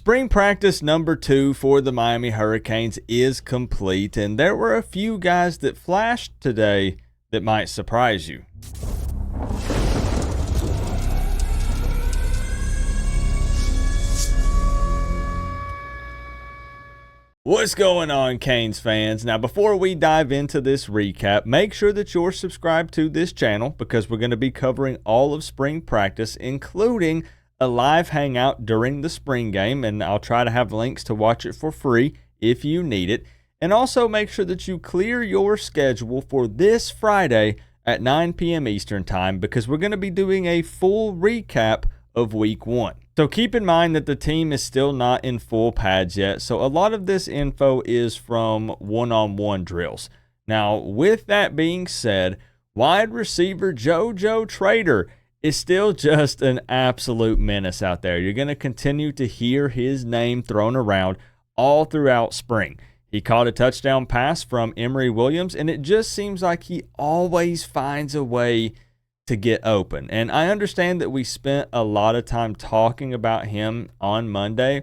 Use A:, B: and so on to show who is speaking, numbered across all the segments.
A: Spring practice number 2 for the Miami Hurricanes is complete, and there were a few guys that flashed today that might surprise you. What's going on, Canes fans? Now, before we dive into this recap, make sure that you're subscribed to this channel because we're going to be covering all of spring practice, including a live hangout during the spring game, and I'll try to have links to watch it for free if you need it. And also make sure that you clear your schedule for this Friday at 9 p.m. Eastern Time because we're going to be doing a full recap of Week 1. So keep in mind that the team is still not in full pads yet, so a lot of this info is from one-on-one drills. Now, with that being said, wide receiver JoJo Trader is still just an absolute menace out there. You're going to continue to hear his name thrown around all throughout spring. He caught a touchdown pass from Emory Williams, and it just seems like he always finds a way to get open. And I understand that we spent a lot of time talking about him on Monday,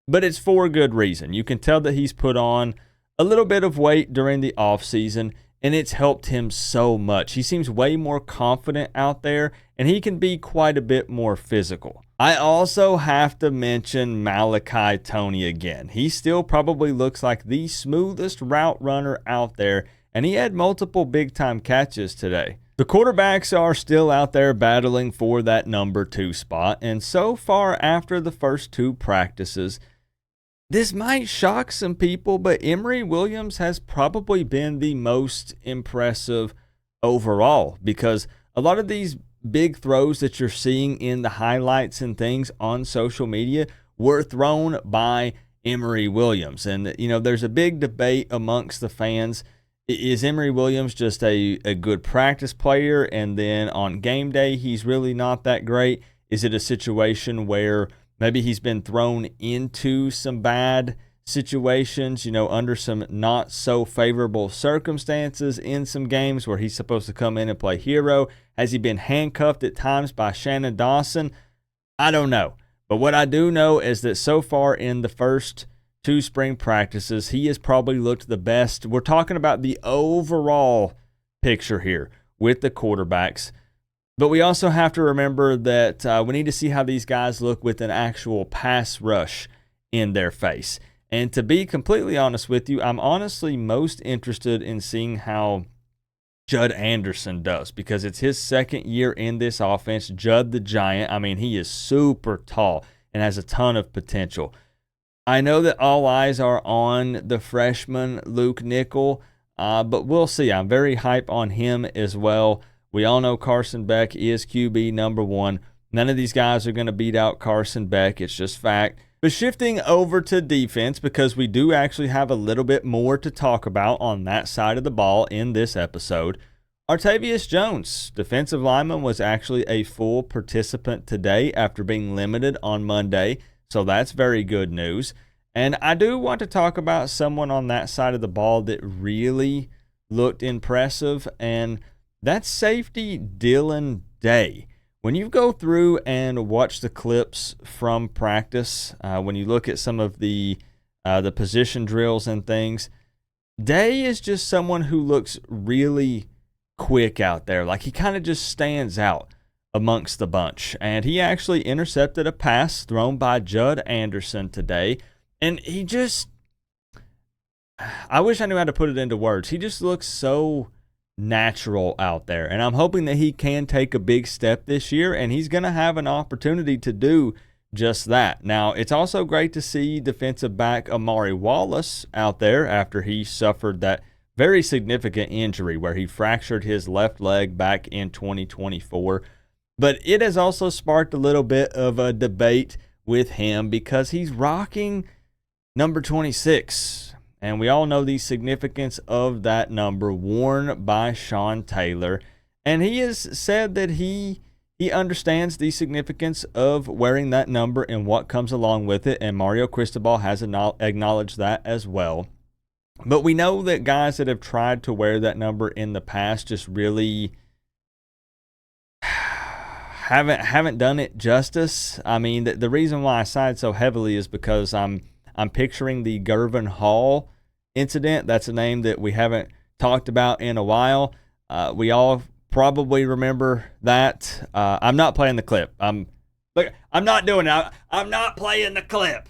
A: but it's for a good reason. You can tell that he's put on a little bit of weight during the offseason, and it's helped him so much. He seems way more confident out there, and he can be quite a bit more physical. I also have to mention Malachi Toney again. He still probably looks like the smoothest route runner out there, and he had multiple big-time catches today. The quarterbacks are still out there battling for that number 2 spot, and so far after the first 2 practices, this might shock some people, but Emory Williams has probably been the most impressive overall because a lot of these big throws that you're seeing in the highlights and things on social media were thrown by Emory Williams. And, you know, there's a big debate amongst the fans. Is Emory Williams just a good practice player, and then on game day he's really not that great? Is it a situation where maybe he's been thrown into some bad situations, you know, under some not so favorable circumstances in some games where he's supposed to come in and play hero? Has he been handcuffed at times by Shannon Dawson? I don't know. But what I do know is that so far in the first 2 spring practices, he has probably looked the best. We're talking about the overall picture here with the quarterbacks. But we also have to remember that we need to see how these guys look with an actual pass rush in their face. And to be completely honest with you, I'm honestly most interested in seeing how Judd Anderson does because it's his second year in this offense. Judd the Giant, I mean, he is super tall and has a ton of potential. I know that all eyes are on the freshman Luke Nickel, but we'll see. I'm very hype on him as well. We all know Carson Beck is QB number 1. None of these guys are going to beat out Carson Beck. It's just fact. But shifting over to defense, because we do actually have a little bit more to talk about on that side of the ball in this episode. Artavius Jones, defensive lineman, was actually a full participant today after being limited on Monday. So that's very good news. And I do want to talk about someone on that side of the ball that really looked impressive, and that's safety Dylan Day. When you go through and watch the clips from practice, when you look at some of the position drills and things, Day is just someone who looks really quick out there. Like he kind of just stands out amongst the bunch. And he actually intercepted a pass thrown by Judd Anderson today. And he just, I wish I knew how to put it into words. He just looks so natural out there. And I'm hoping that he can take a big step this year, and he's going to have an opportunity to do just that. Now, it's also great to see defensive back Amari Wallace out there after he suffered that very significant injury where he fractured his left leg back in 2024. But it has also sparked a little bit of a debate with him because he's rocking number 26. And we all know the significance of that number worn by Sean Taylor. And he has said that he understands the significance of wearing that number and what comes along with it. And Mario Cristobal has acknowledged that as well. But we know that guys that have tried to wear that number in the past just really haven't done it justice. I mean, the reason why I side so heavily is because I'm picturing the Gervin Hall incident. That's a name that we haven't talked about in a while. We all probably remember that. I'm not playing the clip. I'm not doing it. I'm not playing the clip.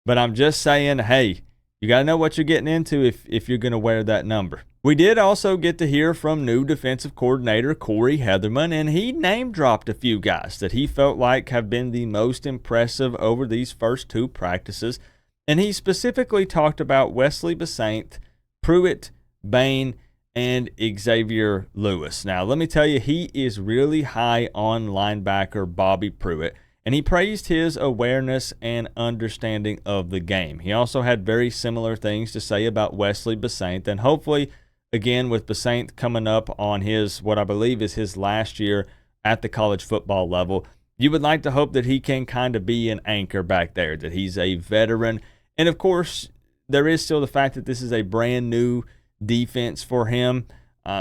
A: But I'm just saying, hey, you got to know what you're getting into if you're going to wear that number. We did also get to hear from new defensive coordinator Corey Heatherman, and he name-dropped a few guys that he felt like have been the most impressive over these first 2 practices. And he specifically talked about Wesley Basaint, Pruitt, Bain, and Xavier Lewis. Now, let me tell you, he is really high on linebacker Bobby Pruitt, and he praised his awareness and understanding of the game. He also had very similar things to say about Wesley Basaint, and hopefully, again, with Basaint coming up on his, what I believe is his last year at the college football level, you would like to hope that he can kind of be an anchor back there, that he's a veteran. And, of course, there is still the fact that this is a brand new defense for him.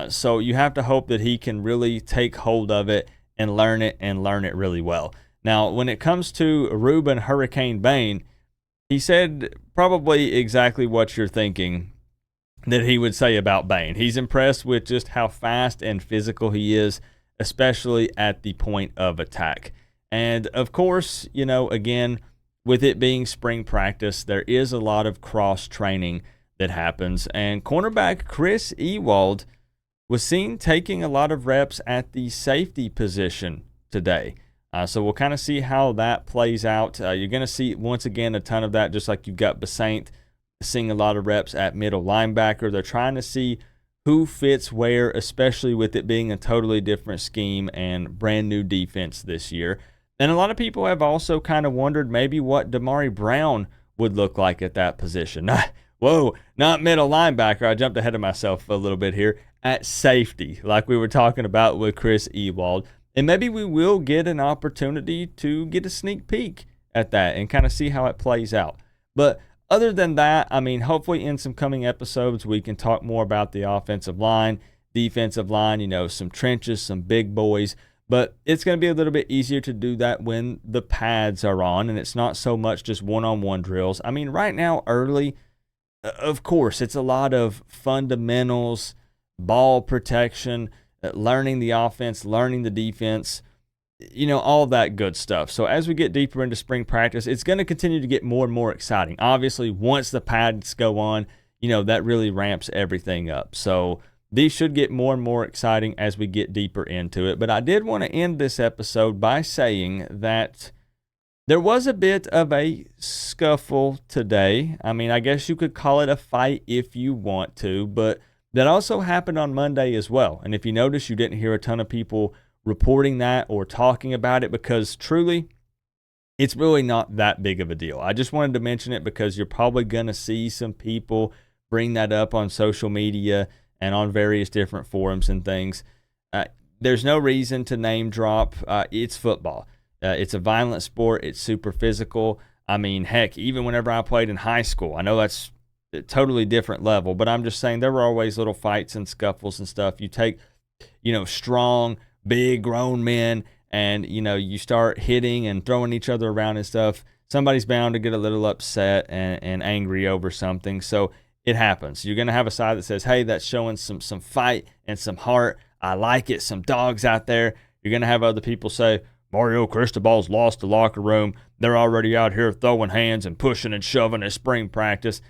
A: So you have to hope that he can really take hold of it and learn it really well. Now, when it comes to Ruben Hurricane Bain, he said probably exactly what you're thinking that he would say about Bain. He's impressed with just how fast and physical he is, especially at the point of attack. And, of course, you know, again, with it being spring practice, there is a lot of cross-training that happens. And cornerback Chris Ewald was seen taking a lot of reps at the safety position today. So we'll kind of see how that plays out. You're going to see, once again, a ton of that, just like you've got Basaint seeing a lot of reps at middle linebacker. They're trying to see who fits where, especially with it being a totally different scheme and brand new defense this year. And a lot of people have also kind of wondered maybe what Damari Brown would look like at that position. Not middle linebacker. I jumped ahead of myself a little bit here. At safety, like we were talking about with Chris Ewald. And maybe we will get an opportunity to get a sneak peek at that and kind of see how it plays out. But other than that, I mean, hopefully in some coming episodes, we can talk more about the offensive line, defensive line, you know, some trenches, some big boys. But it's going to be a little bit easier to do that when the pads are on and it's not so much just one-on-one drills. I mean, right now, early, of course, it's a lot of fundamentals, ball protection, learning the offense, learning the defense, you know, all that good stuff. So as we get deeper into spring practice, it's going to continue to get more and more exciting. Obviously, once the pads go on, you know, that really ramps everything up. So these should get more and more exciting as we get deeper into it. But I did want to end this episode by saying that there was a bit of a scuffle today. I mean, I guess you could call it a fight if you want to, but that also happened on Monday as well. And if you notice, you didn't hear a ton of people reporting that or talking about it because truly, it's really not that big of a deal. I just wanted to mention it because you're probably going to see some people bring that up on social media and on various different forums and things. There's no reason to name drop. It's football. It's a violent sport. It's super physical. I mean, heck, even whenever I played in high school, I know that's a totally different level, but I'm just saying there were always little fights and scuffles and stuff. You take, you know, strong, big, grown men and, you know, you start hitting and throwing each other around and stuff. Somebody's bound to get a little upset and angry over something. So it happens. You're going to have a side that says, hey, that's showing some fight and some heart. I like it. Some dogs out there. You're going to have other people say, Mario Cristobal's lost the locker room. They're already out here throwing hands and pushing and shoving at spring practice.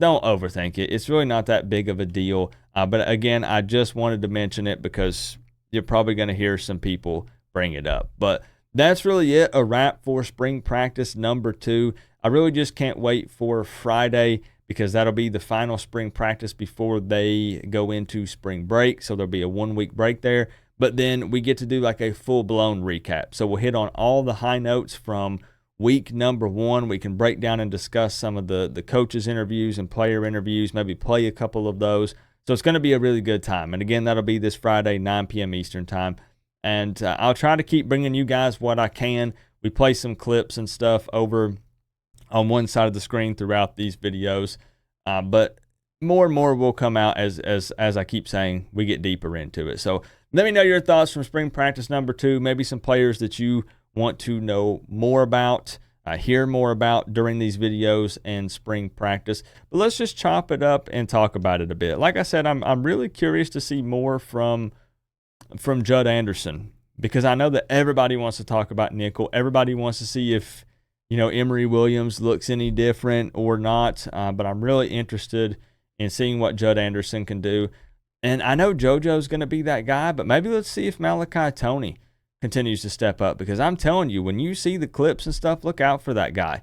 A: Don't overthink it. It's really not that big of a deal. But again, I just wanted to mention it because you're probably going to hear some people bring it up. But that's really it. A wrap for spring practice number 2. I really just can't wait for Friday because that'll be the final spring practice before they go into spring break. So there'll be a 1-week break there. But then we get to do like a full-blown recap. So we'll hit on all the high notes from week number 1. We can break down and discuss some of the coaches' interviews and player interviews, maybe play a couple of those. So it's going to be a really good time. And again, that'll be this Friday, 9 p.m. Eastern time. And I'll try to keep bringing you guys what I can. We play some clips and stuff over on one side of the screen throughout these videos. But more and more will come out as I keep saying, we get deeper into it. So Let me know your thoughts from spring practice number 2, maybe some players that you want to know more about, hear more about during these videos and spring practice. But let's just chop it up and talk about it a bit. Like I said, I'm really curious to see more from Judd Anderson, because I know that everybody wants to talk about nickel. Everybody wants to see if, Emory Williams looks any different or not. But I'm really interested in seeing what Judd Anderson can do. And I know JoJo's going to be that guy, but maybe let's see if Malachi Toney continues to step up, because I'm telling you, when you see the clips and stuff, look out for that guy,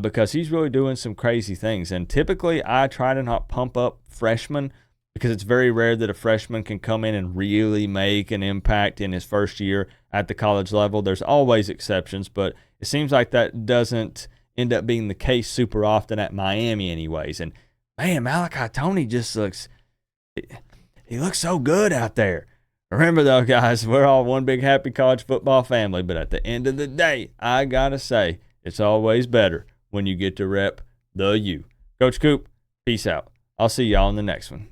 A: because he's really doing some crazy things. And typically I try to not pump up freshmen, because it's very rare that a freshman can come in and really make an impact in his first year at the college level. There's always exceptions, but it seems like that doesn't end up being the case super often at Miami anyways. And man, Malachi Toney just looks so good out there. Remember though, guys, we're all one big happy college football family, but at the end of the day, I gotta say, it's always better when you get to rep the U. Coach Coop, peace out. I'll see y'all in the next one.